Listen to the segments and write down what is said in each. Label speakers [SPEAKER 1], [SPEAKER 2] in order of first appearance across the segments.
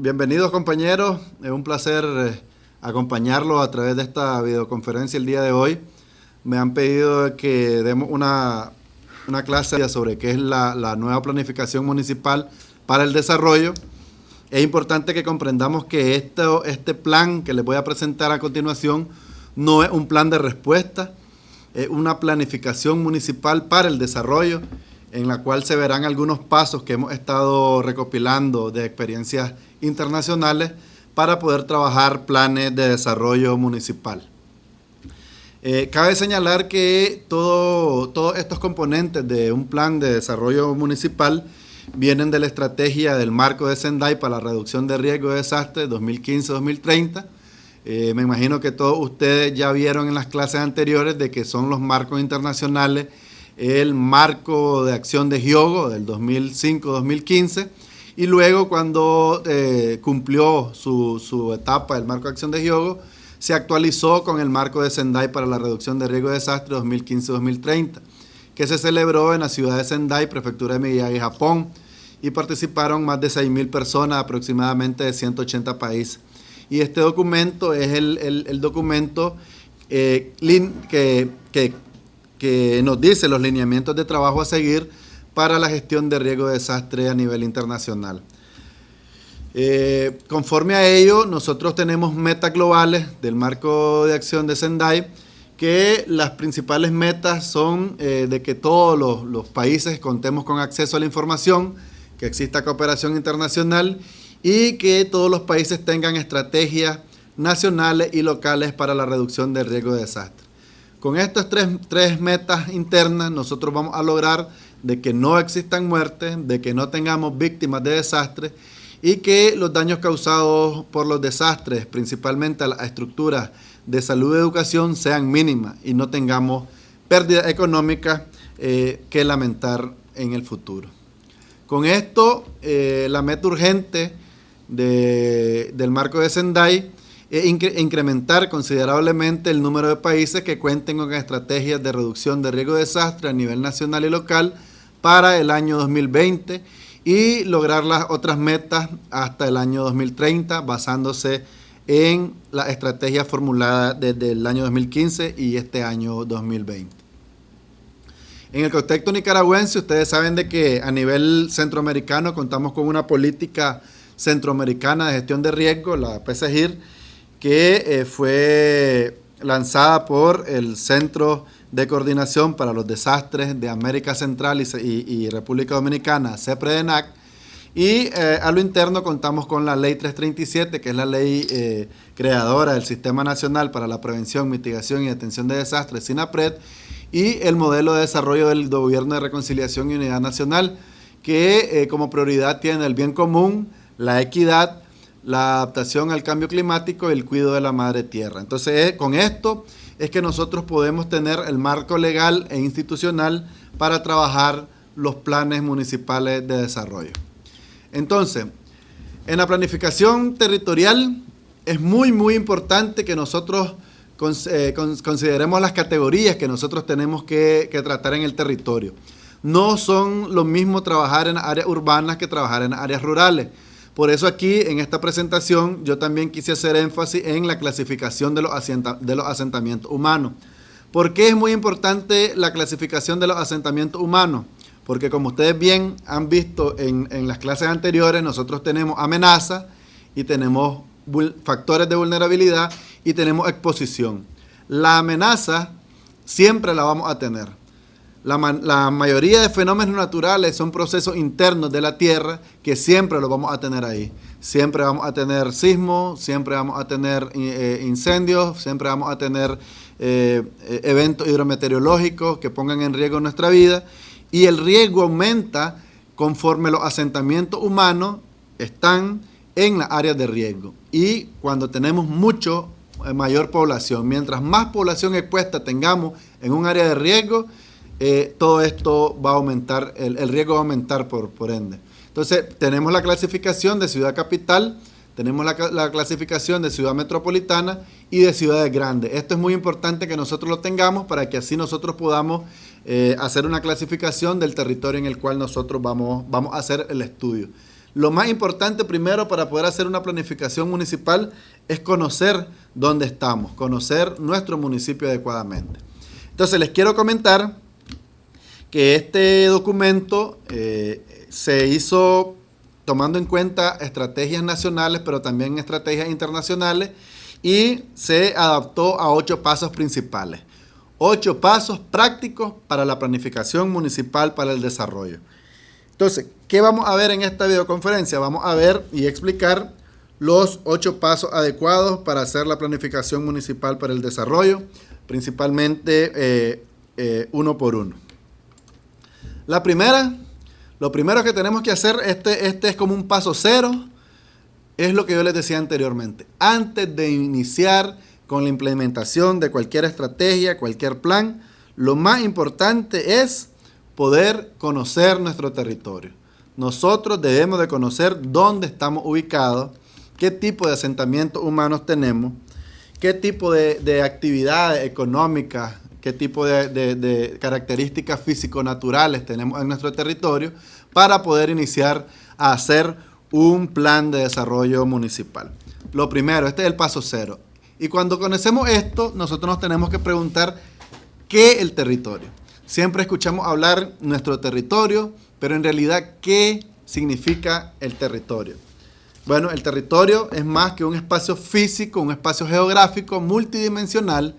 [SPEAKER 1] Bienvenidos compañeros, es un placer acompañarlos a través de esta videoconferencia el día de hoy. Me han pedido que demos una clase sobre qué es la nueva planificación municipal para el desarrollo. Es importante que comprendamos que este plan que les voy a presentar a continuación no es un plan de respuesta, es una planificación municipal para el desarrollo, en la cual se verán algunos pasos que hemos estado recopilando de experiencias internacionales para poder trabajar planes de desarrollo municipal. Cabe señalar que todos estos componentes de un plan de desarrollo municipal vienen de la estrategia del marco de Sendai para la reducción de riesgo de desastres 2015-2030. Me imagino que todos ustedes ya vieron en las clases anteriores de que son los marcos internacionales, el marco de acción de Hyogo del 2005-2015, y luego cuando cumplió su etapa el marco de acción de Hyogo, se actualizó con el marco de Sendai para la reducción de riesgo de desastre 2015-2030, que se celebró en la ciudad de Sendai, prefectura de Miyagi, Japón, y participaron más de 6.000 personas, aproximadamente de 180 países. Y este documento es el documento que nos dice los lineamientos de trabajo a seguir para la gestión de riesgo de desastre a nivel internacional. Conforme a ello, nosotros tenemos metas globales del marco de acción de Sendai, que las principales metas son de que todos los países contemos con acceso a la información, que exista cooperación internacional y que todos los países tengan estrategias nacionales y locales para la reducción del riesgo de desastre. Con estas tres metas internas, nosotros vamos a lograr de que no existan muertes, de que no tengamos víctimas de desastres y que los daños causados por los desastres, principalmente a las estructuras de salud y educación, sean mínimas y no tengamos pérdidas económicas que lamentar en el futuro. Con esto, la meta urgente del marco de Sendai es incrementar considerablemente el número de países que cuenten con estrategias de reducción de riesgo de desastre a nivel nacional y local para el año 2020 y lograr las otras metas hasta el año 2030 basándose en la estrategia formulada desde el año 2015 y este año 2020. En el contexto nicaragüense, ustedes saben de que a nivel centroamericano contamos con una política centroamericana de gestión de riesgo, la PSGIR, que fue lanzada por el Centro de Coordinación para los Desastres de América Central y República Dominicana, CEPREDENAC, y a lo interno contamos con la Ley 337, que es la ley creadora del Sistema Nacional para la Prevención, Mitigación y Atención de Desastres, SINAPRED, y el modelo de desarrollo del Gobierno de Reconciliación y Unidad Nacional, que como prioridad tiene el bien común, la equidad, la adaptación al cambio climático y el cuidado de la madre tierra. Entonces, con esto es que nosotros podemos tener el marco legal e institucional para trabajar los planes municipales de desarrollo. Entonces, en la planificación territorial es muy importante que nosotros consideremos las categorías que nosotros tenemos que tratar en el territorio. No son lo mismo trabajar en áreas urbanas que trabajar en áreas rurales. Por eso aquí, en esta presentación, yo también quise hacer énfasis en la clasificación de los asentamientos humanos. ¿Por qué es muy importante la clasificación de los asentamientos humanos? Porque como ustedes bien han visto en las clases anteriores, nosotros tenemos amenazas y tenemos factores de vulnerabilidad y tenemos exposición. La amenaza siempre la vamos a tener. La mayoría de fenómenos naturales son procesos internos de la Tierra que siempre los vamos a tener ahí. Siempre vamos a tener sismos, siempre vamos a tener incendios, siempre vamos a tener eventos hidrometeorológicos que pongan en riesgo nuestra vida. Y el riesgo aumenta conforme los asentamientos humanos están en las áreas de riesgo. Y cuando tenemos mayor población, mientras más población expuesta tengamos en un área de riesgo, todo esto va a aumentar, el riesgo va a aumentar por ende. Entonces, tenemos la clasificación de ciudad capital, tenemos la clasificación de ciudad metropolitana y de ciudades grandes. Esto es muy importante que nosotros lo tengamos para que así nosotros podamos hacer una clasificación del territorio en el cual nosotros vamos a hacer el estudio. Lo más importante primero para poder hacer una planificación municipal es conocer dónde estamos, conocer nuestro municipio adecuadamente. Entonces les quiero comentar que este documento se hizo tomando en cuenta estrategias nacionales, pero también estrategias internacionales, y se adaptó a 8 pasos principales. 8 pasos prácticos para la planificación municipal para el desarrollo. Entonces, ¿qué vamos a ver en esta videoconferencia? Vamos a ver y explicar los 8 pasos adecuados para hacer la planificación municipal para el desarrollo, principalmente uno por uno. Lo primero que tenemos que hacer, este es como un paso cero, es lo que yo les decía anteriormente. Antes de iniciar con la implementación de cualquier estrategia, cualquier plan, lo más importante es poder conocer nuestro territorio. Nosotros debemos de conocer dónde estamos ubicados, qué tipo de asentamientos humanos tenemos, qué tipo de actividades económicas, qué tipo de características físico-naturales tenemos en nuestro territorio para poder iniciar a hacer un plan de desarrollo municipal. Lo primero, este es el paso cero. Y cuando conocemos esto, nosotros nos tenemos que preguntar ¿qué es el territorio? Siempre escuchamos hablar nuestro territorio, pero en realidad, ¿qué significa el territorio? Bueno, el territorio es más que un espacio físico, un espacio geográfico multidimensional,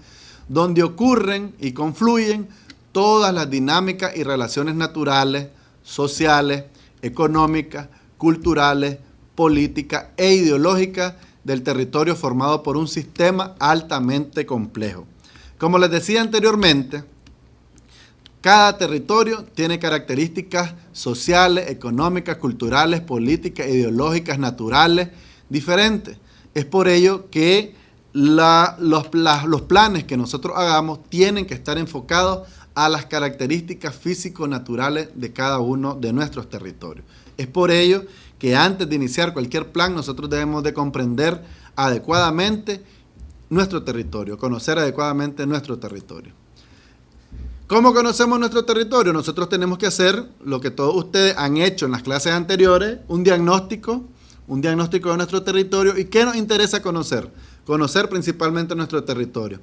[SPEAKER 1] donde ocurren y confluyen todas las dinámicas y relaciones naturales, sociales, económicas, culturales, políticas e ideológicas del territorio formado por un sistema altamente complejo. Como les decía anteriormente, cada territorio tiene características sociales, económicas, culturales, políticas, ideológicas, naturales, diferentes. Es por ello que los planes que nosotros hagamos tienen que estar enfocados a las características físico-naturales de cada uno de nuestros territorios. Es por ello que antes de iniciar cualquier plan nosotros debemos de comprender adecuadamente nuestro territorio, conocer adecuadamente nuestro territorio. ¿Cómo conocemos nuestro territorio? Nosotros tenemos que hacer lo que todos ustedes han hecho en las clases anteriores, un diagnóstico de nuestro territorio. ¿Y qué nos interesa conocer? Conocer principalmente nuestro territorio.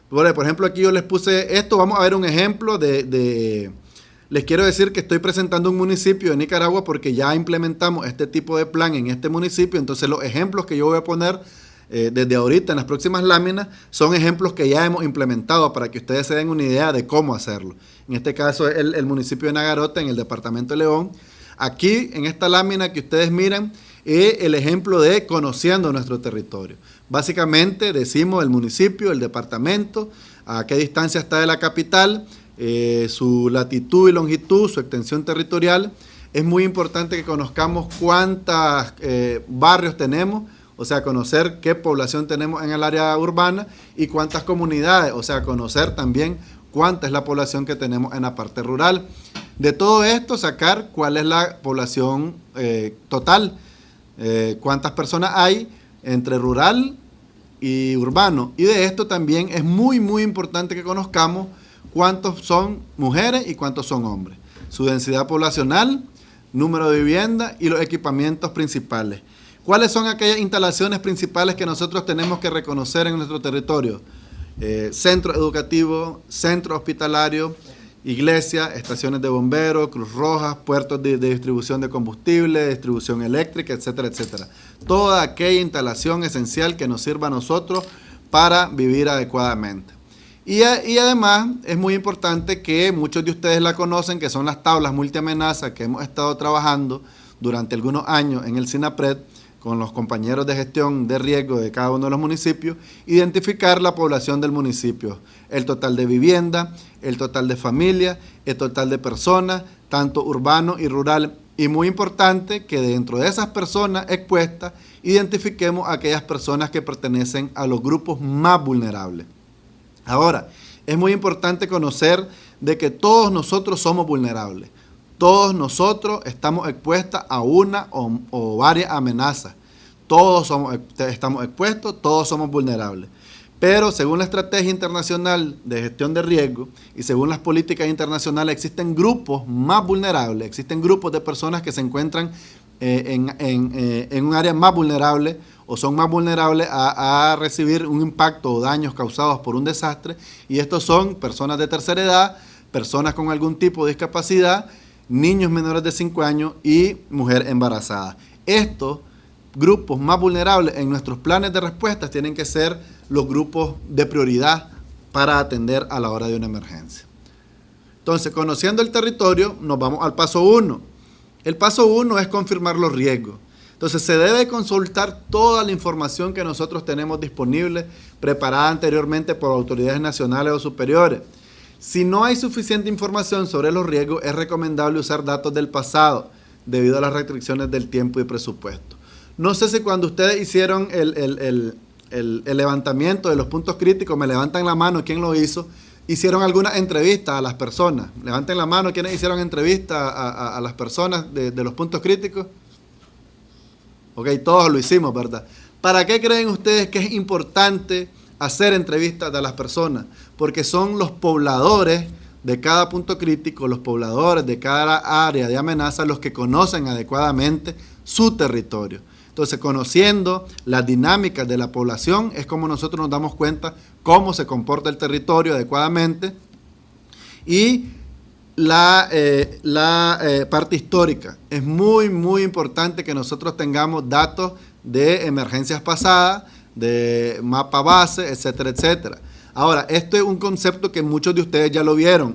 [SPEAKER 1] Por ejemplo, aquí yo les puse esto, vamos a ver un ejemplo les quiero decir que estoy presentando un municipio de Nicaragua porque ya implementamos este tipo de plan en este municipio, entonces los ejemplos que yo voy a poner desde ahorita en las próximas láminas son ejemplos que ya hemos implementado para que ustedes se den una idea de cómo hacerlo. En este caso es el municipio de Nagarota en el departamento de León. Aquí en esta lámina que ustedes miran es el ejemplo de conociendo nuestro territorio. Básicamente decimos el municipio, el departamento, a qué distancia está de la capital, su latitud y longitud, su extensión territorial. Es muy importante que conozcamos cuántos barrios tenemos, o sea, conocer qué población tenemos en el área urbana y cuántas comunidades, o sea, conocer también cuánta es la población que tenemos en la parte rural. De todo esto, sacar cuál es la población total, cuántas personas hay entre rural y urbano. Y de esto también es muy, muy importante que conozcamos cuántos son mujeres y cuántos son hombres. Su densidad poblacional, número de viviendas y los equipamientos principales. ¿Cuáles son aquellas instalaciones principales que nosotros tenemos que reconocer en nuestro territorio? Centro educativo, centro hospitalario, iglesia, estaciones de bomberos, Cruz Roja, puertos de distribución de combustible, distribución eléctrica, etcétera, etcétera. Toda aquella instalación esencial que nos sirva a nosotros para vivir adecuadamente. Y además es muy importante que muchos de ustedes la conocen, que son las tablas multiamenaza que hemos estado trabajando durante algunos años en el SINAPRED con los compañeros de gestión de riesgo de cada uno de los municipios, identificar la población del municipio, el total de vivienda, el total de familias, el total de personas, tanto urbano y rural. Y muy importante que dentro de esas personas expuestas, identifiquemos a aquellas personas que pertenecen a los grupos más vulnerables. Ahora, es muy importante conocer de que todos nosotros somos vulnerables. Todos nosotros estamos expuestos a una o varias amenazas. Todos estamos expuestos, todos somos vulnerables. Pero según la Estrategia Internacional de Gestión de Riesgo y según las políticas internacionales, existen grupos más vulnerables, existen grupos de personas que se encuentran en un área más vulnerable o son más vulnerables a recibir un impacto o daños causados por un desastre, y estos son personas de tercera edad, personas con algún tipo de discapacidad, niños menores de 5 años y mujer embarazada. Estos grupos más vulnerables en nuestros planes de respuestas tienen que ser los grupos de prioridad para atender a la hora de una emergencia. Entonces, conociendo el territorio, nos vamos al paso 1. El paso 1 es confirmar los riesgos. Entonces, se debe consultar toda la información que nosotros tenemos disponible, preparada anteriormente por autoridades nacionales o superiores. Si no hay suficiente información sobre los riesgos, es recomendable usar datos del pasado, debido a las restricciones del tiempo y presupuesto. No sé si cuando ustedes hicieron el levantamiento de los puntos críticos, me levantan la mano quién lo hizo, hicieron alguna entrevista a las personas. Levanten la mano quienes hicieron entrevista a las personas de los puntos críticos. Ok, todos lo hicimos, ¿verdad? ¿Para qué creen ustedes que es importante hacer entrevistas a las personas? Porque son los pobladores de cada punto crítico, los pobladores de cada área de amenaza, los que conocen adecuadamente su territorio. Entonces, conociendo las dinámicas de la población, es como nosotros nos damos cuenta cómo se comporta el territorio adecuadamente. Y la parte histórica. Es muy, muy importante que nosotros tengamos datos de emergencias pasadas, de mapa base, etcétera, etcétera. Ahora, esto es un concepto que muchos de ustedes ya lo vieron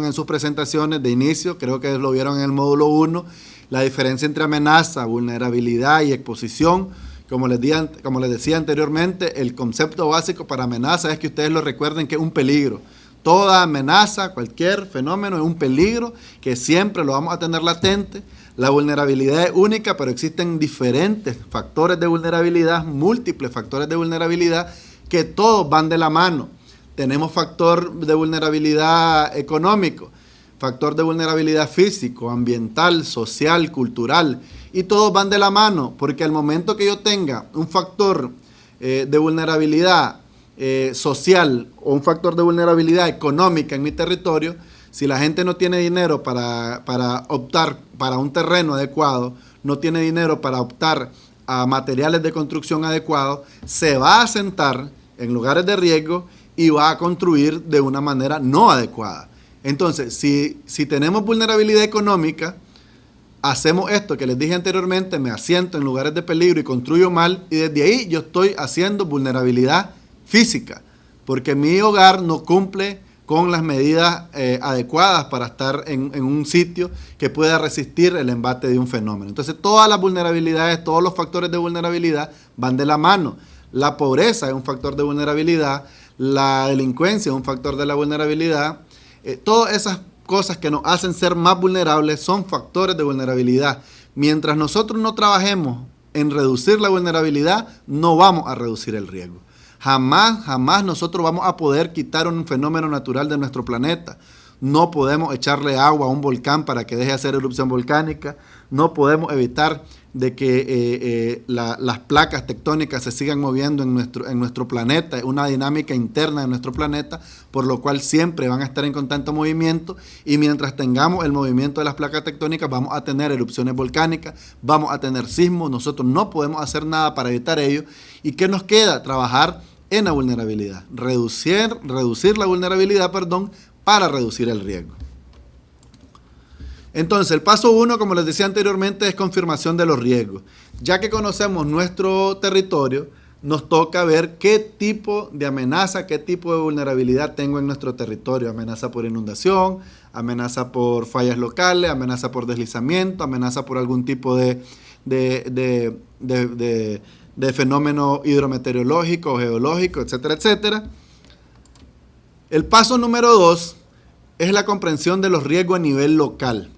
[SPEAKER 1] en sus presentaciones de inicio, creo que lo vieron en el módulo 1, la diferencia entre amenaza, vulnerabilidad y exposición. Como les decía anteriormente, el concepto básico para amenaza es que ustedes lo recuerden, que es un peligro. Toda amenaza, cualquier fenómeno es un peligro que siempre lo vamos a tener latente. La vulnerabilidad es única, pero existen diferentes factores de vulnerabilidad, múltiples factores de vulnerabilidad, que todos van de la mano. Tenemos factor de vulnerabilidad económico, factor de vulnerabilidad físico, ambiental, social, cultural, y todos van de la mano, porque al momento que yo tenga un factor de vulnerabilidad social o un factor de vulnerabilidad económica en mi territorio, si la gente no tiene dinero para optar para un terreno adecuado, no tiene dinero para optar a materiales de construcción adecuados, se va a asentar en lugares de riesgo y va a construir de una manera no adecuada. Entonces, si tenemos vulnerabilidad económica, hacemos esto que les dije anteriormente, me asiento en lugares de peligro y construyo mal, y desde ahí yo estoy haciendo vulnerabilidad física, porque mi hogar no cumple con las medidas adecuadas para estar en un sitio que pueda resistir el embate de un fenómeno. Entonces, todas las vulnerabilidades, todos los factores de vulnerabilidad van de la mano. La pobreza es un factor de vulnerabilidad, la delincuencia es un factor de la vulnerabilidad. Todas esas cosas que nos hacen ser más vulnerables son factores de vulnerabilidad. Mientras nosotros no trabajemos en reducir la vulnerabilidad, no vamos a reducir el riesgo. Jamás nosotros vamos a poder quitar un fenómeno natural de nuestro planeta. No podemos echarle agua a un volcán para que deje de hacer erupción volcánica. No podemos evitar de que las placas tectónicas se sigan moviendo en nuestro planeta. Es una dinámica interna de nuestro planeta, por lo cual siempre van a estar en constante movimiento, y mientras tengamos el movimiento de las placas tectónicas vamos a tener erupciones volcánicas, vamos a tener sismos. Nosotros no podemos hacer nada para evitar ello. ¿Y qué nos queda? Trabajar en la vulnerabilidad, reducir la vulnerabilidad, para reducir el riesgo. Entonces, el paso 1, como les decía anteriormente, es confirmación de los riesgos. Ya que conocemos nuestro territorio, nos toca ver qué tipo de amenaza, qué tipo de vulnerabilidad tengo en nuestro territorio. Amenaza por inundación, amenaza por fallas locales, amenaza por deslizamiento, amenaza por algún tipo de fenómeno hidrometeorológico, geológico, etcétera, etcétera. El paso número 2 es la comprensión de los riesgos a nivel local.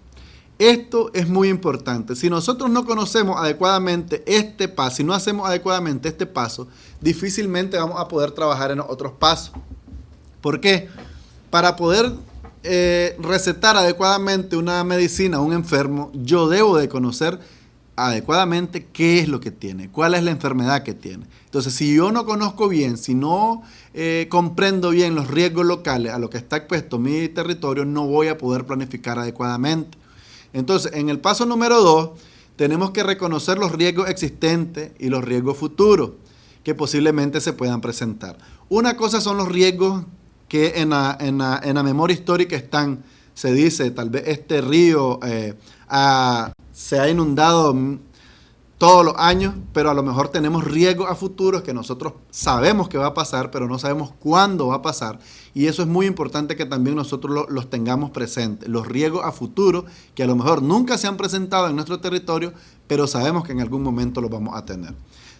[SPEAKER 1] Esto es muy importante. Si nosotros no conocemos adecuadamente este paso, si no hacemos adecuadamente este paso, difícilmente vamos a poder trabajar en otros pasos. ¿Por qué? Para poder recetar adecuadamente una medicina a un enfermo, yo debo de conocer adecuadamente qué es lo que tiene, cuál es la enfermedad que tiene. Entonces, si yo no conozco bien, si no comprendo bien los riesgos locales a lo que está expuesto mi territorio, no voy a poder planificar adecuadamente. Entonces, en el paso número 2, tenemos que reconocer los riesgos existentes y los riesgos futuros que posiblemente se puedan presentar. Una cosa son los riesgos que en la memoria histórica están. Se dice, tal vez este río se ha inundado todos los años, pero a lo mejor tenemos riesgos a futuros que nosotros sabemos que va a pasar, pero no sabemos cuándo va a pasar. Y eso es muy importante que también nosotros los tengamos presentes. Los riesgos a futuro que a lo mejor nunca se han presentado en nuestro territorio, pero sabemos que en algún momento los vamos a tener.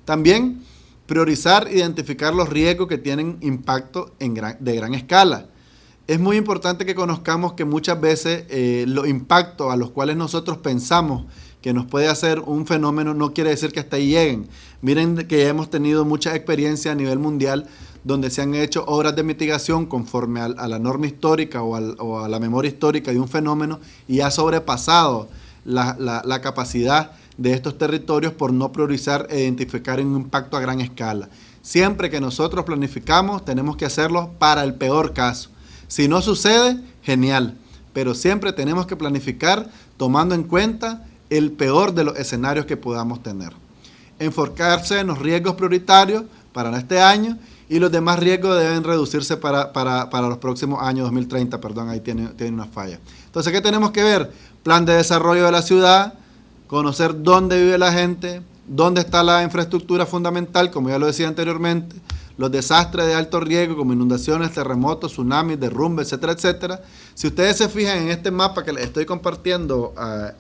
[SPEAKER 1] También priorizar, identificar los riesgos que tienen impacto de gran escala. Es muy importante que conozcamos que muchas veces los impactos a los cuales nosotros pensamos que nos puede hacer un fenómeno no quiere decir que hasta ahí lleguen. Miren que ya hemos tenido mucha experiencia a nivel mundial donde se han hecho obras de mitigación conforme a la norma histórica o a la memoria histórica de un fenómeno y ha sobrepasado la capacidad de estos territorios por no priorizar e identificar un impacto a gran escala. Siempre que nosotros planificamos, tenemos que hacerlo para el peor caso. Si no sucede, genial, pero siempre tenemos que planificar tomando en cuenta el peor de los escenarios que podamos tener. Enfocarse en los riesgos prioritarios para este año y los demás riesgos deben reducirse para los próximos años, 2030, perdón, ahí tiene una falla. Entonces, ¿qué tenemos que ver? Plan de desarrollo de la ciudad, conocer dónde vive la gente, dónde está la infraestructura fundamental, como ya lo decía anteriormente, los desastres de alto riesgo como inundaciones, terremotos, tsunamis, derrumbes, etcétera, etcétera. Si ustedes se fijan en este mapa que les estoy compartiendo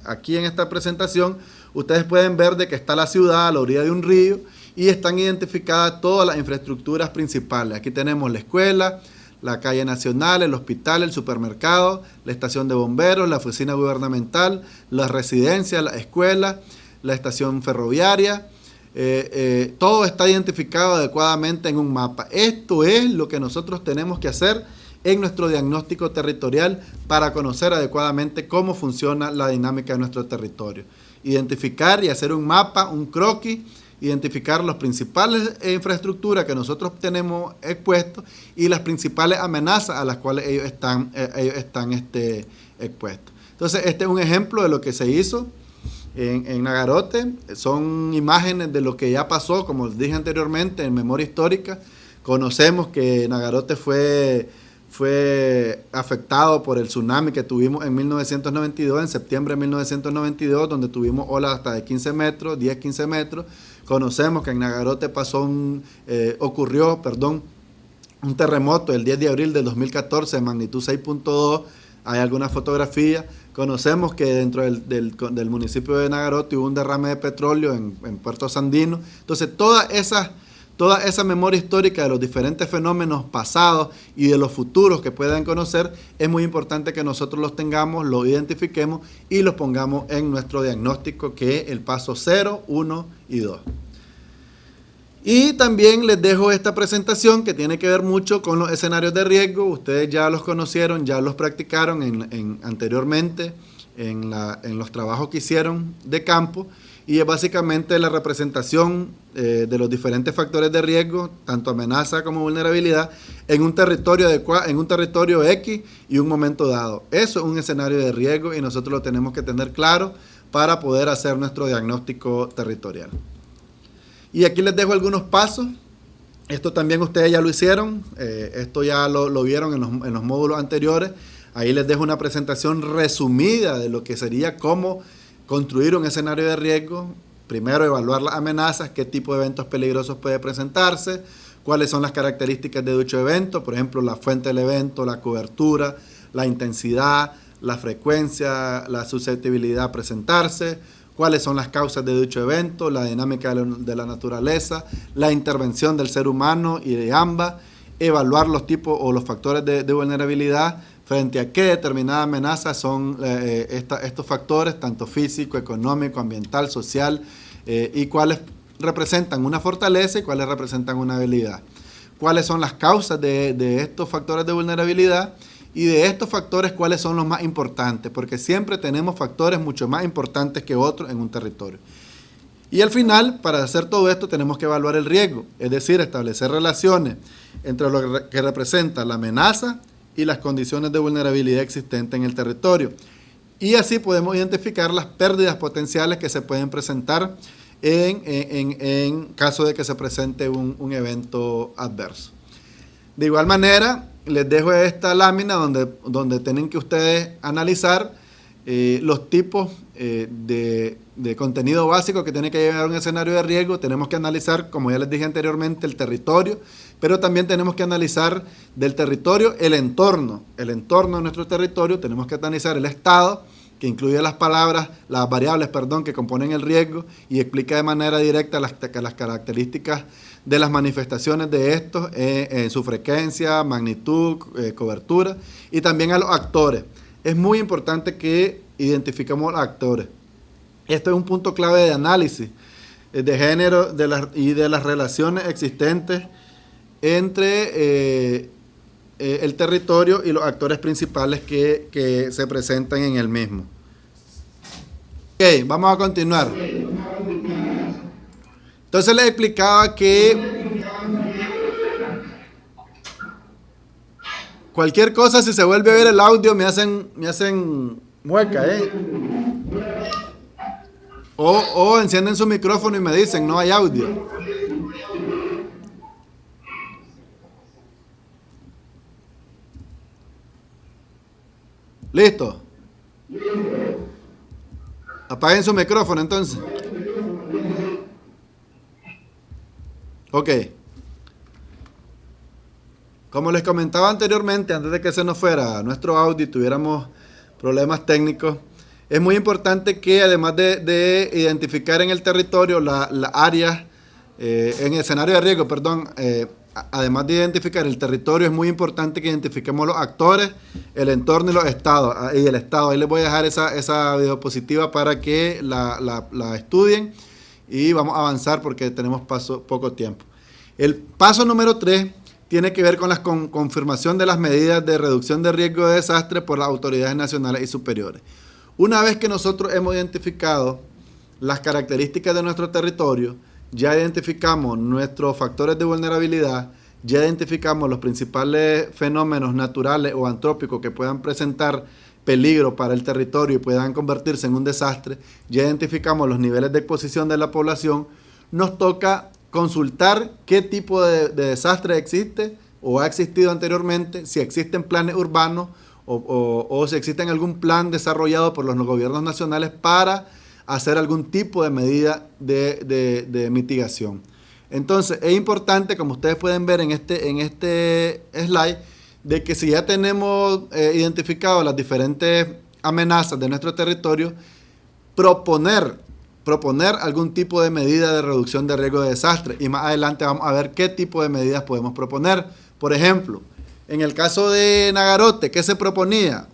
[SPEAKER 1] aquí en esta presentación, ustedes pueden ver de que está la ciudad a la orilla de un río y están identificadas todas las infraestructuras principales. Aquí tenemos la escuela, la calle nacional, el hospital, el supermercado, la estación de bomberos, la oficina gubernamental, las residencias, la escuela, la estación ferroviaria. Todo está identificado adecuadamente en un mapa. Esto es lo que nosotros tenemos que hacer en nuestro diagnóstico territorial para conocer adecuadamente cómo funciona la dinámica de nuestro territorio. Identificar y hacer un mapa, un croquis, identificar las principales infraestructuras que nosotros tenemos expuestos y las principales amenazas a las cuales ellos están expuestos. Entonces, este es un ejemplo de lo que se hizo en Nagarote. Son imágenes de lo que ya pasó, como les dije anteriormente, en memoria histórica. Conocemos que Nagarote fue afectado por el tsunami que tuvimos en 1992, en septiembre de 1992, donde tuvimos olas hasta de 15 metros, 10, 15 metros. Conocemos que en Nagarote ocurrió un terremoto el 10 de abril del 2014 de magnitud 6.2. Hay algunas fotografías. Conocemos que dentro del municipio de Nagarote hubo un derrame de petróleo en Puerto Sandino. Entonces, toda esa memoria histórica de los diferentes fenómenos pasados y de los futuros que puedan conocer, es muy importante que nosotros los tengamos, los identifiquemos y los pongamos en nuestro diagnóstico, que es el paso 0, 1 y 2. Y también les dejo esta presentación que tiene que ver mucho con los escenarios de riesgo. Ustedes ya los conocieron, ya los practicaron anteriormente en los trabajos que hicieron de campo. Y es básicamente la representación de los diferentes factores de riesgo, tanto amenaza como vulnerabilidad, en un territorio X y un momento dado. Eso es un escenario de riesgo y nosotros lo tenemos que tener claro para poder hacer nuestro diagnóstico territorial. Y aquí les dejo algunos pasos. Esto también ustedes ya lo hicieron. Esto ya lo vieron en los módulos anteriores. Ahí les dejo una presentación resumida de lo que sería cómo construir un escenario de riesgo. Primero, evaluar las amenazas, qué tipo de eventos peligrosos puede presentarse, cuáles son las características de dicho evento, por ejemplo, la fuente del evento, la cobertura, la intensidad, la frecuencia, la susceptibilidad a presentarse, cuáles son las causas de dicho evento, la dinámica de la naturaleza, la intervención del ser humano y de ambas, evaluar los tipos o los factores de vulnerabilidad, frente a qué determinada amenaza son estos factores, tanto físico, económico, ambiental, social, y cuáles representan una fortaleza y cuáles representan una debilidad. Cuáles son las causas de estos factores de vulnerabilidad y de estos factores cuáles son los más importantes, porque siempre tenemos factores mucho más importantes que otros en un territorio. Y al final, para hacer todo esto, tenemos que evaluar el riesgo, es decir, establecer relaciones entre lo que representa la amenaza y las condiciones de vulnerabilidad existentes en el territorio. y así podemos identificar las pérdidas potenciales que se pueden presentar en caso de que se presente un evento adverso. De igual manera, les dejo esta lámina donde tienen que ustedes analizar los tipos de contenido básico que tiene que llevar un escenario de riesgo. Tenemos que analizar, como ya les dije anteriormente, el territorio, pero también tenemos que analizar del territorio el entorno de nuestro territorio. Tenemos que analizar el estado, que incluye las variables que componen el riesgo y explica de manera directa las características de las manifestaciones de estos en su frecuencia, magnitud, cobertura, y también a los actores. Es muy importante que identifiquemos los actores. Esto es un punto clave de análisis de género y de las relaciones existentes entre el territorio y los actores principales que se presentan en el mismo. Ok, vamos a continuar. Entonces les explicaba que cualquier cosa, si se vuelve a ver el audio, me hacen mueca, o encienden su micrófono y me dicen, no hay audio. ¿Listo? Apaguen su micrófono entonces. Ok. Como les comentaba anteriormente, antes de que se nos fuera nuestro audio y tuviéramos problemas técnicos, es muy importante que además de identificar en el territorio las áreas, en el escenario de riesgo, además de identificar el territorio, es muy importante que identifiquemos los actores, el entorno y los estados, y el estado. Ahí les voy a dejar esa diapositiva para que la estudien y vamos a avanzar porque tenemos poco tiempo. El paso número 3 tiene que ver con la confirmación de las medidas de reducción de riesgo de desastre por las autoridades nacionales y superiores. Una vez que nosotros hemos identificado las características de nuestro territorio, ya identificamos nuestros factores de vulnerabilidad, ya identificamos los principales fenómenos naturales o antrópicos que puedan presentar peligro para el territorio y puedan convertirse en un desastre, ya identificamos los niveles de exposición de la población, nos toca consultar qué tipo de desastre existe o ha existido anteriormente, si existen planes urbanos o si existe algún plan desarrollado por los gobiernos nacionales para hacer algún tipo de medida de mitigación. Entonces, es importante, como ustedes pueden ver en este slide, de que si ya tenemos identificado las diferentes amenazas de nuestro territorio, proponer algún tipo de medida de reducción de riesgo de desastre. Y más adelante vamos a ver qué tipo de medidas podemos proponer. Por ejemplo, en el caso de Nagarote, ¿qué se proponía?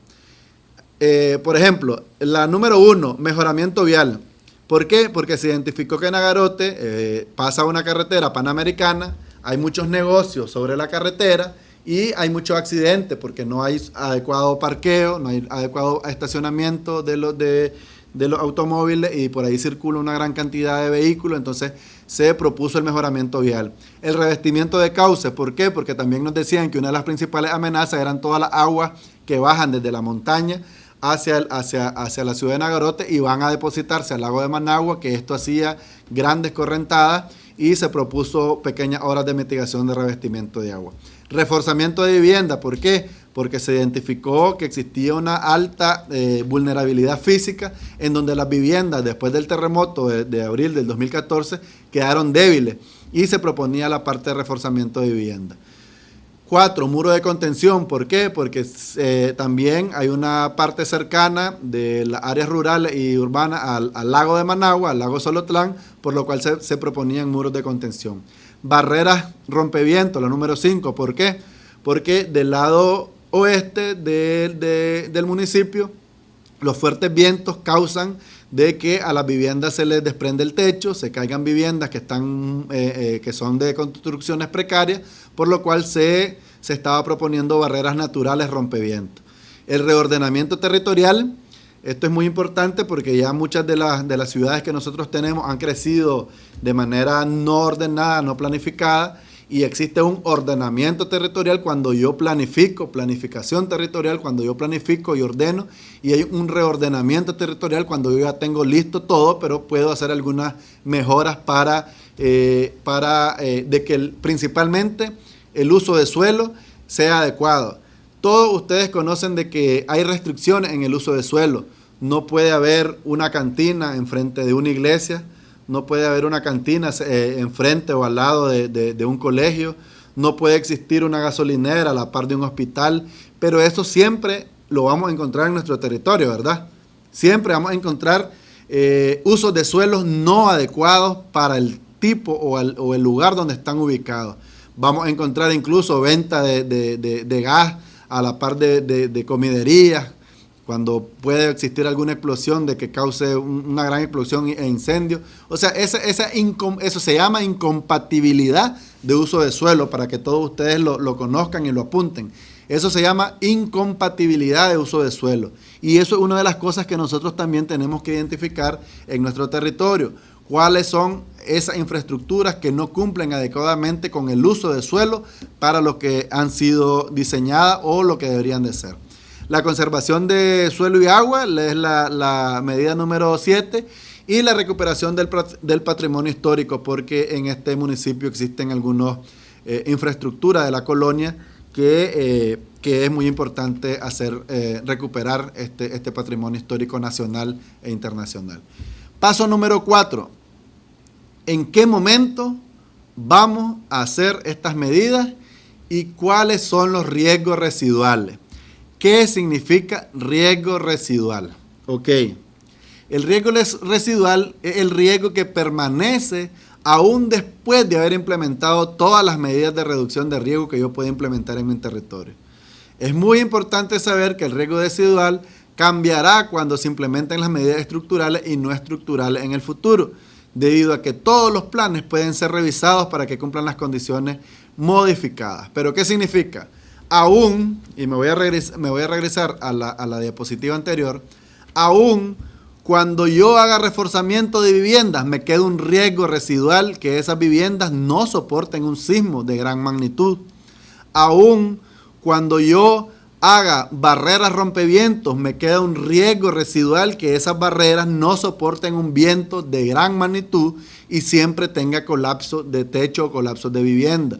[SPEAKER 1] Por ejemplo, la número 1, mejoramiento vial. ¿Por qué? Porque se identificó que Nagarote pasa una carretera panamericana, hay muchos negocios sobre la carretera y hay muchos accidentes porque no hay adecuado parqueo, no hay adecuado estacionamiento de los automóviles y por ahí circula una gran cantidad de vehículos. Entonces se propuso el mejoramiento vial. El revestimiento de cauces, ¿por qué? Porque también nos decían que una de las principales amenazas eran todas las aguas que bajan desde la montaña hacia la ciudad de Nagarote y van a depositarse al lago de Managua, que esto hacía grandes correntadas y se propuso pequeñas obras de mitigación de revestimiento de agua. Reforzamiento de vivienda, ¿por qué? Porque se identificó que existía una alta vulnerabilidad física en donde las viviendas después del terremoto de abril del 2014 quedaron débiles y se proponía la parte de reforzamiento de vivienda. 4, muro de contención, ¿por qué? Porque también hay una parte cercana de las áreas rurales y urbanas al lago de Managua, al lago Solotlán, por lo cual se proponían muros de contención. Barreras rompevientos, la número 5, ¿por qué? Porque del lado oeste del municipio, los fuertes vientos causan de que a las viviendas se les desprende el techo, se caigan viviendas que son de construcciones precarias, por lo cual se estaba proponiendo barreras naturales rompevientos. El reordenamiento territorial, esto es muy importante porque ya muchas de las ciudades que nosotros tenemos han crecido de manera no ordenada, no planificada, y existe un ordenamiento territorial cuando yo planificación territorial cuando yo planifico y ordeno, y hay un reordenamiento territorial cuando yo ya tengo listo todo, pero puedo hacer algunas mejoras para de que principalmente el uso de suelo sea adecuado. Todos ustedes conocen de que hay restricciones en el uso de suelo. No puede haber una cantina enfrente de una iglesia, no puede haber una cantina enfrente o al lado de un colegio, no puede existir una gasolinera a la par de un hospital, pero eso siempre lo vamos a encontrar en nuestro territorio, ¿verdad? Siempre vamos a encontrar usos de suelos no adecuados para el tipo o el lugar donde están ubicados. Vamos a encontrar incluso venta de gas a la par de comiderías, cuando puede existir alguna explosión de que cause una gran explosión e incendio. O sea, eso se llama incompatibilidad de uso de suelo, para que todos ustedes lo conozcan y lo apunten. Eso se llama incompatibilidad de uso de suelo. Y eso es una de las cosas que nosotros también tenemos que identificar en nuestro territorio. ¿Cuáles son esas infraestructuras que no cumplen adecuadamente con el uso de suelo para lo que han sido diseñadas o lo que deberían de ser? La conservación de suelo y agua es la medida número 7, y la recuperación del patrimonio histórico, porque en este municipio existen algunas infraestructuras de la colonia que es muy importante recuperar este patrimonio histórico nacional e internacional. Paso número 4. ¿En qué momento vamos a hacer estas medidas y cuáles son los riesgos residuales? ¿Qué significa riesgo residual? Ok, el riesgo residual es el riesgo que permanece aún después de haber implementado todas las medidas de reducción de riesgo que yo pueda implementar en mi territorio. Es muy importante saber que el riesgo residual cambiará cuando se implementen las medidas estructurales y no estructurales en el futuro, debido a que todos los planes pueden ser revisados para que cumplan las condiciones modificadas. ¿Pero qué significa? Aún, y me voy a regresar a la diapositiva anterior, aún cuando yo haga reforzamiento de viviendas, me queda un riesgo residual que esas viviendas no soporten un sismo de gran magnitud. Aún cuando yo haga barreras rompevientos, me queda un riesgo residual que esas barreras no soporten un viento de gran magnitud y siempre tenga colapso de techo o colapso de vivienda.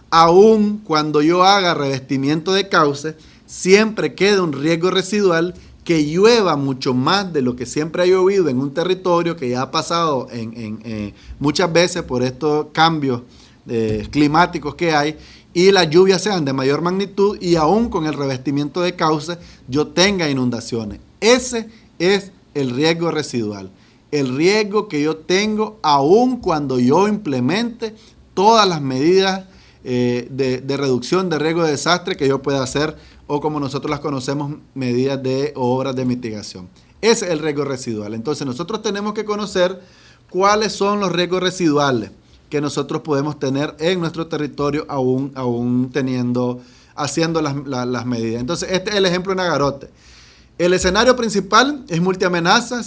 [SPEAKER 1] Aún cuando yo haga revestimiento de cauce, siempre queda un riesgo residual que llueva mucho más de lo que siempre ha llovido en un territorio que ya ha pasado muchas veces por estos cambios climáticos que hay, y las lluvias sean de mayor magnitud, y aún con el revestimiento de cauce yo tenga inundaciones. Ese es el riesgo residual, el riesgo que yo tengo aún cuando yo implemente todas las medidas de reducción de riesgo de desastre que yo pueda hacer, o como nosotros las conocemos, medidas o obras de mitigación. Ese es el riesgo residual. Entonces nosotros tenemos que conocer cuáles son los riesgos residuales que nosotros podemos tener en nuestro territorio aún haciendo las medidas. Entonces este es el ejemplo de Nagarote. El escenario principal es multiamenaza,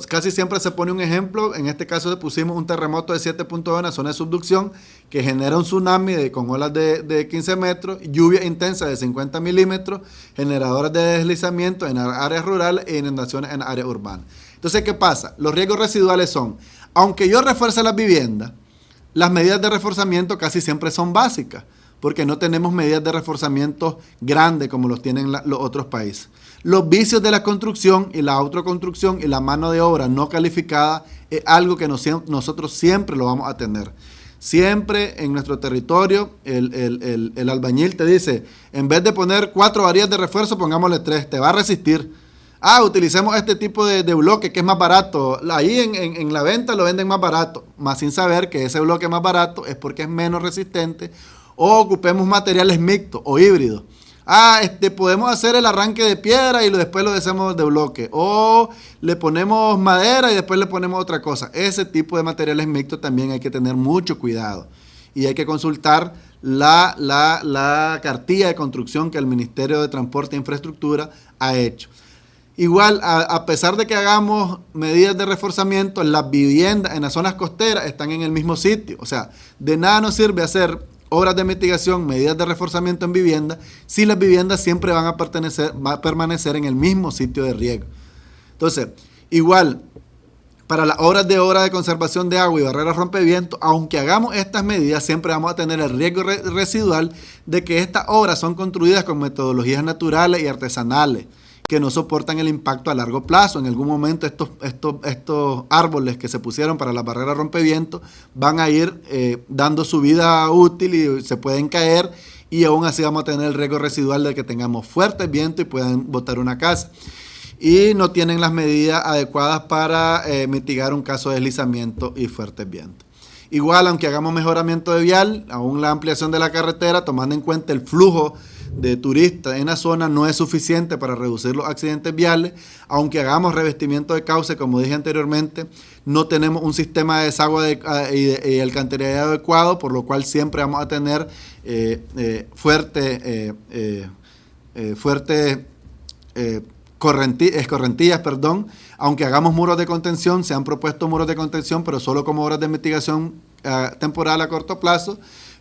[SPEAKER 1] casi siempre se pone un ejemplo. En este caso pusimos un terremoto de 7.2 en la zona de subducción que genera un tsunami con olas de 15 metros, lluvia intensa de 50 milímetros, generadoras de deslizamiento en áreas rurales e inundaciones en áreas urbanas. Entonces, ¿qué pasa? Los riesgos residuales son, aunque yo refuerce las viviendas, las medidas de reforzamiento casi siempre son básicas, porque no tenemos medidas de reforzamiento grandes como los tienen los otros países. Los vicios de la construcción y la autoconstrucción y la mano de obra no calificada es algo que nosotros siempre lo vamos a tener. Siempre en nuestro territorio el albañil te dice, en vez de poner 4 varillas de refuerzo, pongámosle 3, te va a resistir. Utilicemos este tipo de bloque que es más barato. Ahí en la venta lo venden más barato, más sin saber que ese bloque más barato es porque es menos resistente. O ocupemos materiales mixtos o híbridos. Podemos hacer el arranque de piedra y después lo hacemos de bloque. O le ponemos madera y después le ponemos otra cosa. Ese tipo de materiales mixtos también hay que tener mucho cuidado. Y hay que consultar la cartilla de construcción que el Ministerio de Transporte e Infraestructura ha hecho. Igual, a pesar de que hagamos medidas de reforzamiento, las viviendas en las zonas costeras están en el mismo sitio. O sea, de nada nos sirve hacer obras de mitigación, medidas de reforzamiento en vivienda, si las viviendas siempre van a permanecer en el mismo sitio de riego. Entonces, igual, para las obras de conservación de agua y barreras rompeviento, aunque hagamos estas medidas, siempre vamos a tener el riesgo residual de que estas obras son construidas con metodologías naturales y artesanales que no soportan el impacto a largo plazo. En algún momento estos árboles que se pusieron para las barreras rompeviento van a ir dando su vida útil y se pueden caer, y aún así vamos a tener el riesgo residual de que tengamos fuertes vientos y puedan botar una casa. Y no tienen las medidas adecuadas para mitigar un caso de deslizamiento y fuertes vientos. Igual, aunque hagamos mejoramiento de vial, aún la ampliación de la carretera, tomando en cuenta el flujo de turistas en la zona, no es suficiente para reducir los accidentes viales. Aunque hagamos revestimiento de cauce, como dije anteriormente, no tenemos un sistema de desagüe y alcantarillado adecuado, por lo cual siempre vamos a tener fuertes escorrentías, aunque hagamos muros de contención. Se han propuesto muros de contención, pero solo como obras de mitigación temporal a corto plazo,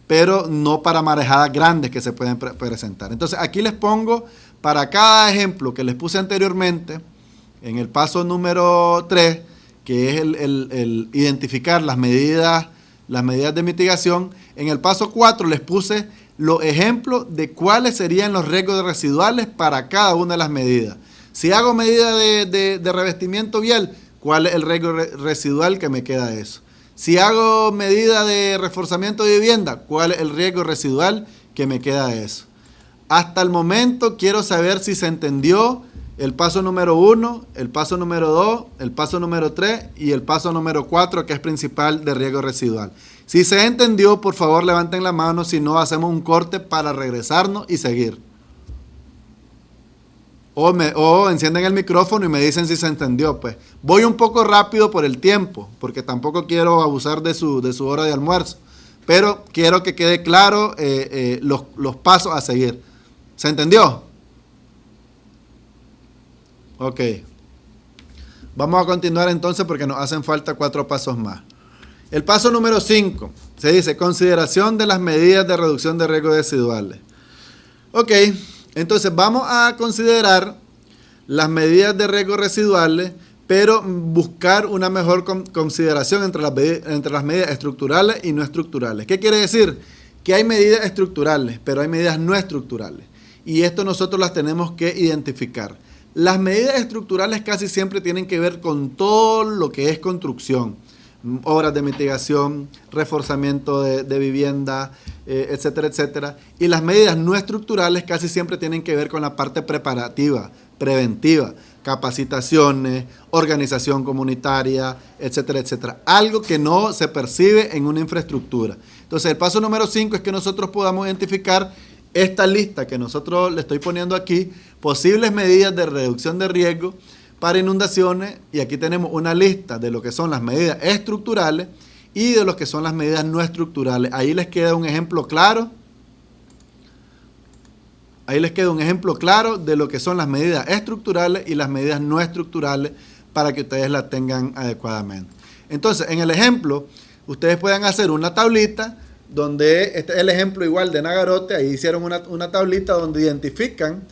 [SPEAKER 1] pero no para marejadas grandes que se pueden presentar. Entonces, aquí les pongo para cada ejemplo que les puse anteriormente, en el paso número 3, que es el identificar las medidas de mitigación. En el paso 4 les puse los ejemplos de cuáles serían los riesgos residuales para cada una de las medidas. Si hago medida de revestimiento vial, ¿cuál es el riesgo residual que me queda de eso? Si hago medida de reforzamiento de vivienda, ¿cuál es el riesgo residual que me queda de eso? Hasta el momento quiero saber si se entendió el paso número 1, el paso número 2, el paso número 3 y el paso número 4, que es principal de riesgo residual. Si se entendió, por favor levanten la mano, si no hacemos un corte para regresarnos y seguir. O encienden el micrófono y me dicen si se entendió. Pues voy un poco rápido por el tiempo, porque tampoco quiero abusar de su hora de almuerzo, pero quiero que quede claro los pasos a seguir. ¿Se entendió? Ok. Vamos a continuar entonces porque nos hacen falta 4 pasos más. El paso número 5 se dice consideración de las medidas de reducción de riesgos residuales. Ok. Entonces vamos a considerar las medidas de riesgos residuales, pero buscar una mejor consideración entre las medidas estructurales y no estructurales. ¿Qué quiere decir? Que hay medidas estructurales, pero hay medidas no estructurales. Y esto nosotros las tenemos que identificar. Las medidas estructurales casi siempre tienen que ver con todo lo que es construcción. Obras de mitigación, reforzamiento de vivienda, etcétera, etcétera. Y las medidas no estructurales casi siempre tienen que ver con la parte preparativa, preventiva, capacitaciones, organización comunitaria, etcétera, etcétera. Algo que no se percibe en una infraestructura. Entonces, el paso número 5 es que nosotros podamos identificar esta lista que nosotros le estoy poniendo aquí, posibles medidas de reducción de riesgo para inundaciones, y aquí tenemos una lista de lo que son las medidas estructurales y de lo que son las medidas no estructurales. Ahí les queda un ejemplo claro. Ahí les queda un ejemplo claro de lo que son las medidas estructurales y las medidas no estructurales para que ustedes las tengan adecuadamente. Entonces, en el ejemplo, ustedes pueden hacer una tablita donde, este es el ejemplo igual de Nagarote, ahí hicieron una tablita donde identifican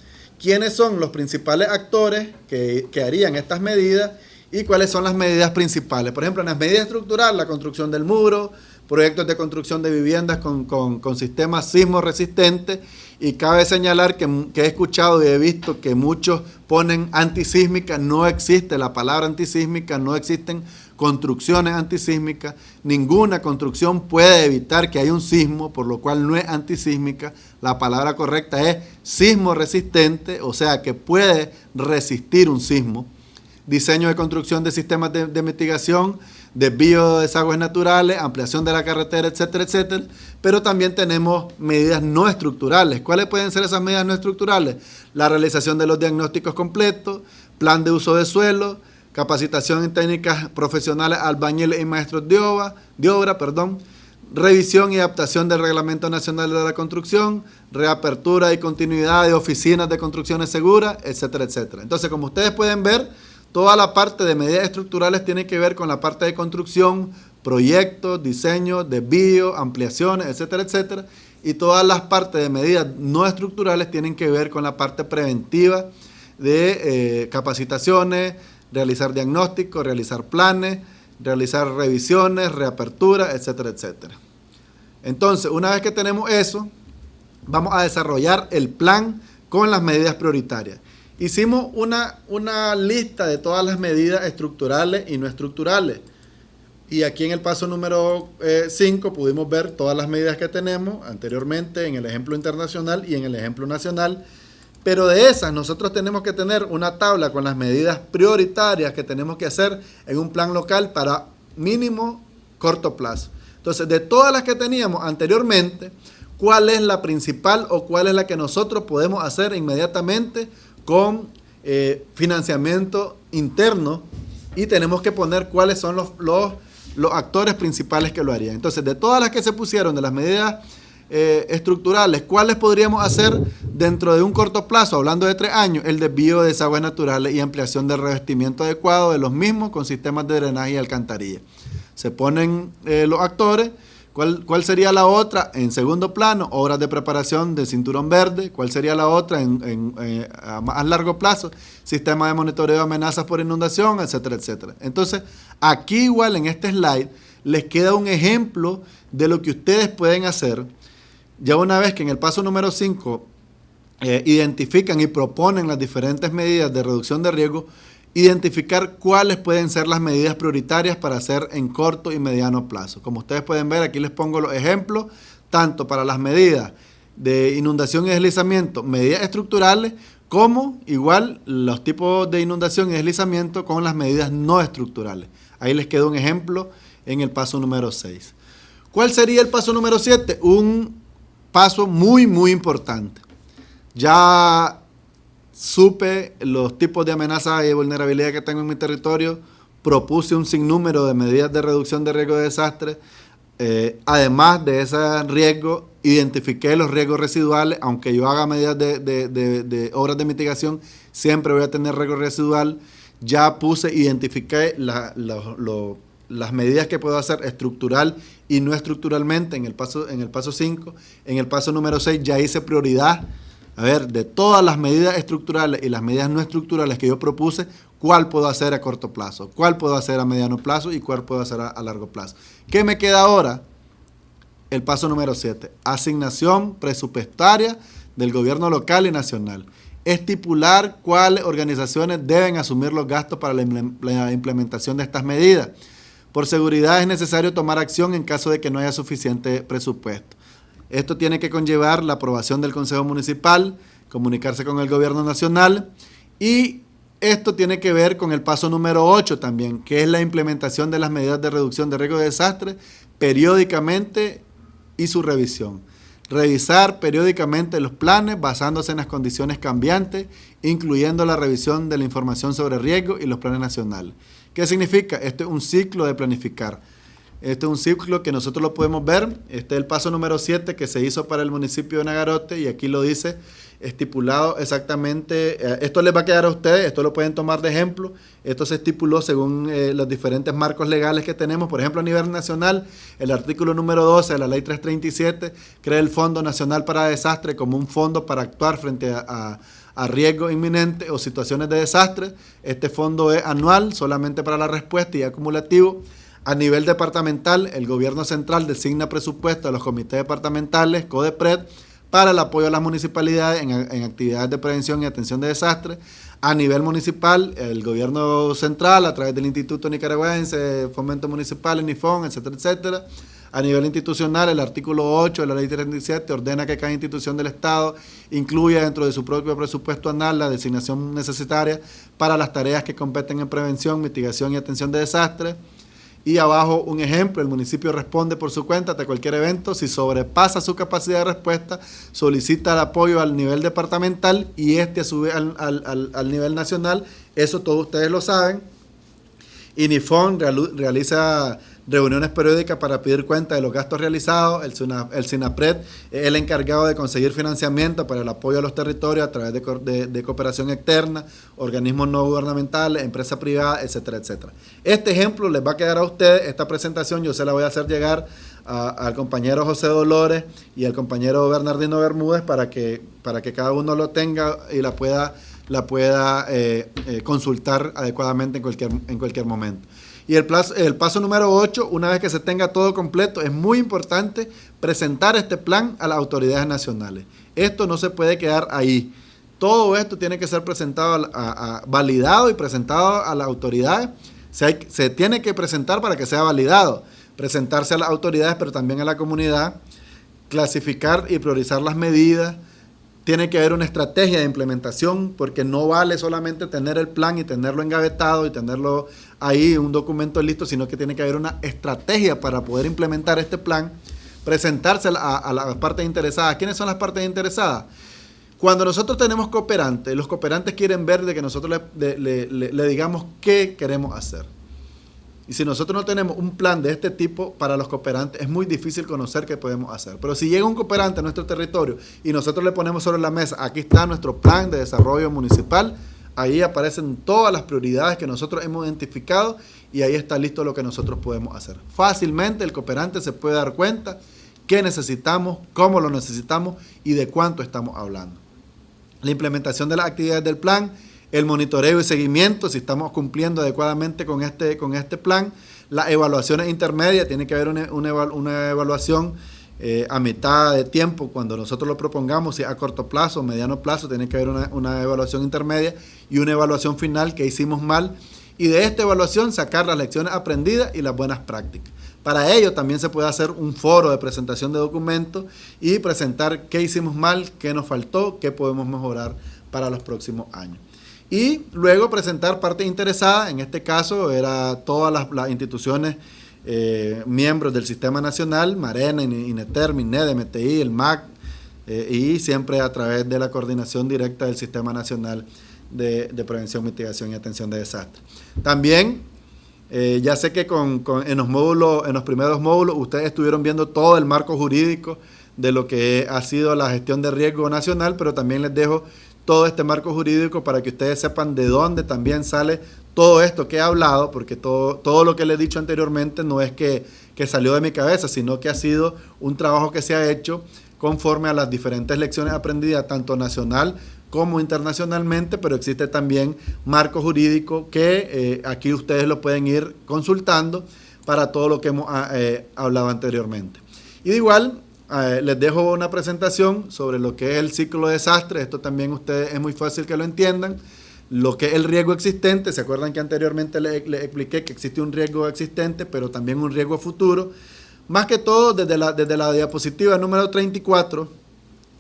[SPEAKER 1] quiénes son los principales actores que harían estas medidas y cuáles son las medidas principales. Por ejemplo, en las medidas estructurales, la construcción del muro, proyectos de construcción de viviendas con sistemas sismo resistentes, y cabe señalar que he escuchado y he visto que muchos ponen antisísmica. No existe la palabra antisísmica, no existen construcciones antisísmicas. Ninguna construcción puede evitar que haya un sismo, por lo cual no es antisísmica. La palabra correcta es sismo resistente, o sea que puede resistir un sismo. Diseño de construcción de sistemas de mitigación, desvío de desagües naturales, ampliación de la carretera, etcétera, etcétera. Pero también tenemos medidas no estructurales. ¿Cuáles pueden ser esas medidas no estructurales? La realización de los diagnósticos completos, plan de uso de suelo, capacitación en técnicas profesionales a albañiles y maestros de obra, revisión y adaptación del Reglamento Nacional de la Construcción, reapertura y continuidad de oficinas de construcciones seguras, etcétera, etcétera. Entonces, como ustedes pueden ver, toda la parte de medidas estructurales tiene que ver con la parte de construcción, proyectos, diseño, desvío, ampliaciones, etcétera, etcétera. y todas las partes de medidas no estructurales tienen que ver con la parte preventiva de capacitaciones, realizar diagnósticos, realizar planes, realizar revisiones, reapertura, etcétera, etcétera. Entonces, una vez que tenemos eso, vamos a desarrollar el plan con las medidas prioritarias. Hicimos una lista de todas las medidas estructurales y no estructurales. Y aquí en el paso número 5 pudimos ver todas las medidas que tenemos anteriormente en el ejemplo internacional y en el ejemplo nacional. Pero de esas nosotros tenemos que tener una tabla con las medidas prioritarias que tenemos que hacer en un plan local para mínimo corto plazo. Entonces, de todas las que teníamos anteriormente, ¿cuál es la principal o cuál es la que nosotros podemos hacer inmediatamente con financiamiento interno? Y tenemos que poner cuáles son los actores principales que lo harían. Entonces, de todas las que se pusieron, de las medidas estructurales, ¿cuáles podríamos hacer dentro de un corto plazo? Hablando de 3 años, el desvío de desagües naturales y ampliación del revestimiento adecuado de los mismos con sistemas de drenaje y alcantarilla. Se ponen los actores. ¿Cuál sería la otra? En segundo plano, obras de preparación de cinturón verde. ¿Cuál sería la otra a más largo plazo? Sistema de monitoreo de amenazas por inundación, etcétera, etcétera. Entonces, aquí igual en este slide les queda un ejemplo de lo que ustedes pueden hacer. Ya una vez que en el paso número 5 identifican y proponen las diferentes medidas de reducción de riesgo, identificar cuáles pueden ser las medidas prioritarias para hacer en corto y mediano plazo. Como ustedes pueden ver, aquí les pongo los ejemplos, tanto para las medidas de inundación y deslizamiento, medidas estructurales, como igual los tipos de inundación y deslizamiento con las medidas no estructurales. Ahí les queda un ejemplo en el paso número 6. ¿Cuál sería el paso número 7? Un paso muy, muy importante. Ya supe los tipos de amenazas y vulnerabilidad que tengo en mi territorio, propuse un sinnúmero de medidas de reducción de riesgo de desastre. Además de ese riesgo, identifiqué los riesgos residuales. Aunque yo haga medidas de obras de mitigación, siempre voy a tener riesgo residual. Ya identifiqué las medidas que puedo hacer estructural y no estructuralmente en el paso 5. En el paso número 6 ya hice prioridad. A ver, de todas las medidas estructurales y las medidas no estructurales que yo propuse, ¿cuál puedo hacer a corto plazo? ¿Cuál puedo hacer a mediano plazo? ¿Y cuál puedo hacer a largo plazo? ¿Qué me queda ahora? El paso número 7. Asignación presupuestaria del gobierno local y nacional. Estipular cuáles organizaciones deben asumir los gastos para la implementación de estas medidas. Por seguridad es necesario tomar acción en caso de que no haya suficiente presupuesto. Esto tiene que conllevar la aprobación del Consejo Municipal, comunicarse con el Gobierno Nacional, y esto tiene que ver con el paso número 8 también, que es la implementación de las medidas de reducción de riesgo de desastre periódicamente y su revisión. Revisar periódicamente los planes basándose en las condiciones cambiantes, incluyendo la revisión de la información sobre riesgo y los planes nacionales. ¿Qué significa? Este es un ciclo de planificar. Este es un ciclo que nosotros lo podemos ver. Este es el paso número 7 que se hizo para el municipio de Nagarote, y aquí lo dice estipulado exactamente. Esto les va a quedar a ustedes, esto lo pueden tomar de ejemplo. Esto se estipuló según los diferentes marcos legales que tenemos. Por ejemplo, a nivel nacional, el artículo número 12 de la ley 337 crea el Fondo Nacional para Desastre como un fondo para actuar frente a riesgo inminente o situaciones de desastre. Este fondo es anual, solamente para la respuesta, y acumulativo. A nivel departamental, el gobierno central designa presupuesto a los comités departamentales, CODEPRED, para el apoyo a las municipalidades en actividades de prevención y atención de desastres. A nivel municipal, el gobierno central, a través del Instituto Nicaragüense, Fomento Municipal, INIFON, etcétera, etcétera. A nivel institucional, el artículo 8 de la ley 37 ordena que cada institución del Estado incluya dentro de su propio presupuesto anual la designación necesaria para las tareas que competen en prevención, mitigación y atención de desastres. Y abajo un ejemplo: el municipio responde por su cuenta ante cualquier evento. Si sobrepasa su capacidad de respuesta, solicita el apoyo al nivel departamental y a su vez al nivel nacional. Eso todos ustedes lo saben. INIFON realiza reuniones periódicas para pedir cuenta de los gastos realizados. El SINAPRED es el encargado de conseguir financiamiento para el apoyo a los territorios a través de cooperación externa, organismos no gubernamentales, empresas privadas, etcétera, etcétera. Este ejemplo les va a quedar a ustedes. Esta presentación yo se la voy a hacer llegar al compañero José Dolores y al compañero Bernardino Bermúdez para que cada uno lo tenga y la pueda consultar adecuadamente en cualquier momento. Y el paso número 8, una vez que se tenga todo completo, es muy importante presentar este plan a las autoridades nacionales. Esto no se puede quedar ahí. Todo esto tiene que ser presentado, validado y presentado a las autoridades. Se tiene que presentar para que sea validado. Presentarse a las autoridades, pero también a la comunidad. Clasificar y priorizar las medidas. Tiene que haber una estrategia de implementación, porque no vale solamente tener el plan y tenerlo engavetado y tenerlo ahí, un documento listo, sino que tiene que haber una estrategia para poder implementar este plan. Presentarse a las partes interesadas. ¿Quiénes son las partes interesadas? Cuando nosotros tenemos cooperantes, los cooperantes quieren ver de que nosotros le digamos qué queremos hacer. Y si nosotros no tenemos un plan de este tipo para los cooperantes, es muy difícil conocer qué podemos hacer. Pero si llega un cooperante a nuestro territorio y nosotros le ponemos sobre la mesa, aquí está nuestro plan de desarrollo municipal, ahí aparecen todas las prioridades que nosotros hemos identificado y ahí está listo lo que nosotros podemos hacer. Fácilmente el cooperante se puede dar cuenta qué necesitamos, cómo lo necesitamos y de cuánto estamos hablando. La implementación de las actividades del plan, el monitoreo y seguimiento, si estamos cumpliendo adecuadamente con este plan, las evaluaciones intermedias, tiene que haber una evaluación a mitad de tiempo cuando nosotros lo propongamos, si a corto plazo o mediano plazo, tiene que haber una evaluación intermedia y una evaluación final que hicimos mal, y de esta evaluación sacar las lecciones aprendidas y las buenas prácticas. Para ello también se puede hacer un foro de presentación de documentos y presentar qué hicimos mal, qué nos faltó, qué podemos mejorar para los próximos años. Y luego presentar partes interesadas, en este caso era todas las instituciones miembros del Sistema Nacional, Marena, INETER, MINED, MTI, el MAC, y siempre a través de la coordinación directa del Sistema Nacional de Prevención, Mitigación y Atención de Desastres. También, ya sé que en los primeros módulos, ustedes estuvieron viendo todo el marco jurídico de lo que ha sido la gestión de riesgo nacional, pero también les dejo todo este marco jurídico para que ustedes sepan de dónde también sale todo esto que he hablado, porque todo lo que les he dicho anteriormente no es que salió de mi cabeza, sino que ha sido un trabajo que se ha hecho conforme a las diferentes lecciones aprendidas, tanto nacional como internacionalmente, pero existe también marco jurídico que aquí ustedes lo pueden ir consultando para todo lo que hemos hablado anteriormente. Y de igual, les dejo una presentación sobre lo que es el ciclo de desastre. Esto también ustedes es muy fácil que lo entiendan. Lo que es el riesgo existente, ¿se acuerdan que anteriormente les expliqué que existe un riesgo existente, pero también un riesgo futuro? Más que todo, desde la diapositiva número 34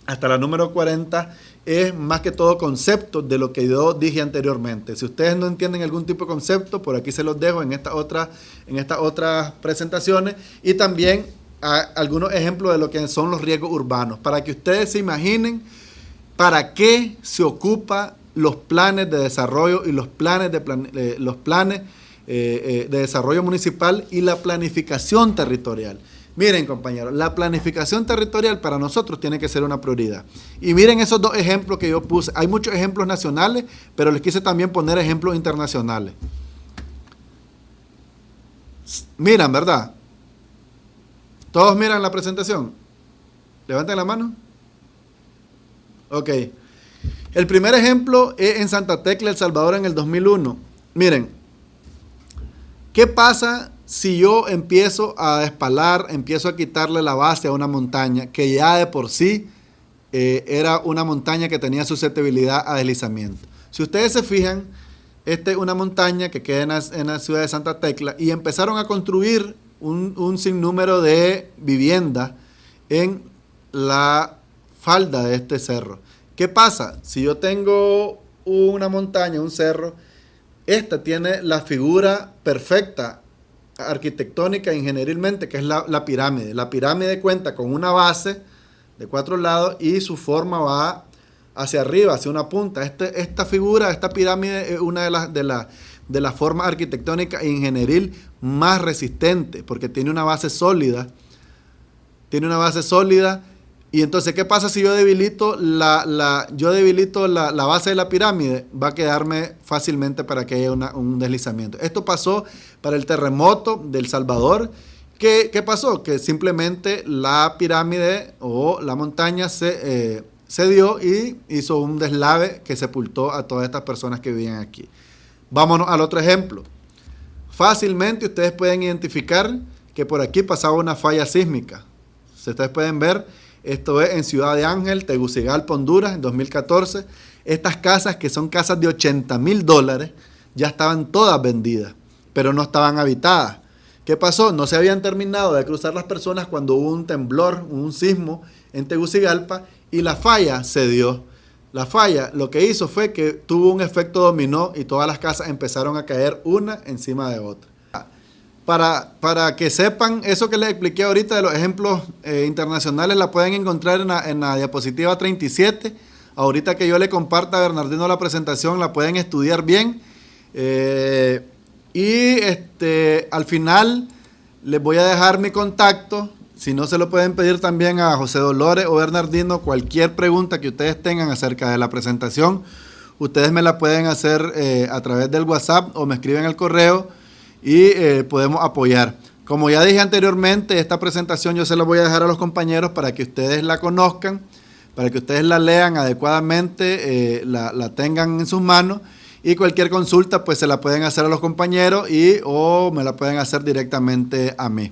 [SPEAKER 1] hasta la número 40, es más que todo conceptos de lo que yo dije anteriormente. Si ustedes no entienden algún tipo de concepto, por aquí se los dejo en estas otras presentaciones, y también algunos ejemplos de lo que son los riesgos urbanos, para que ustedes se imaginen para qué se ocupa los planes de desarrollo y los planes de desarrollo municipal y la planificación territorial. Miren, compañeros, la planificación territorial para nosotros tiene que ser una prioridad. Y miren esos dos ejemplos que yo puse. Hay muchos ejemplos nacionales, pero les quise también poner ejemplos internacionales. Miran, ¿verdad? ¿Todos miran la presentación? Levanten la mano. Ok. El primer ejemplo es en Santa Tecla, El Salvador, en el 2001. Miren, ¿qué pasa si yo empiezo a despalar, empiezo a quitarle la base a una montaña que ya de por sí era una montaña que tenía susceptibilidad a deslizamiento? Si ustedes se fijan, esta es una montaña que queda en la ciudad de Santa Tecla y empezaron a construir un sinnúmero de viviendas en la falda de este cerro. ¿Qué pasa? Si yo tengo una montaña, un cerro, esta tiene la figura perfecta arquitectónica e ingenierilmente, que es la pirámide. La pirámide cuenta con una base de 4 lados y su forma va hacia arriba, hacia una punta. Esta figura, esta pirámide es una de las formas arquitectónicas e ingenieril más resistentes, porque tiene una base sólida. Y entonces, ¿qué pasa si yo debilito la base de la pirámide? Va a quedarme fácilmente para que haya un deslizamiento. Esto pasó para el terremoto de El Salvador. ¿Qué pasó? Que simplemente la pirámide o la montaña se dio y hizo un deslave que sepultó a todas estas personas que vivían aquí. Vámonos al otro ejemplo. Fácilmente ustedes pueden identificar que por aquí pasaba una falla sísmica. Si ustedes pueden ver, esto es en Ciudad de Ángel, Tegucigalpa, Honduras, en 2014. Estas casas, que son casas de $80,000, ya estaban todas vendidas, pero no estaban habitadas. ¿Qué pasó? No se habían terminado de cruzar las personas cuando hubo un temblor, un sismo en Tegucigalpa y la falla se dio. La falla lo que hizo fue que tuvo un efecto dominó y todas las casas empezaron a caer una encima de otra. Para que sepan, eso que les expliqué ahorita de los ejemplos internacionales la pueden encontrar en la diapositiva 37. Ahorita que yo le comparta a Bernardino la presentación, la pueden estudiar bien. Al final les voy a dejar mi contacto. Si no, se lo pueden pedir también a José Dolores o Bernardino. Cualquier pregunta que ustedes tengan acerca de la presentación, ustedes me la pueden hacer a través del WhatsApp o me escriben al correo y podemos apoyar. Como ya dije anteriormente, esta presentación yo se la voy a dejar a los compañeros para que ustedes la conozcan, para que ustedes la lean adecuadamente, la tengan en sus manos, y cualquier consulta pues se la pueden hacer a los compañeros o me la pueden hacer directamente a mí.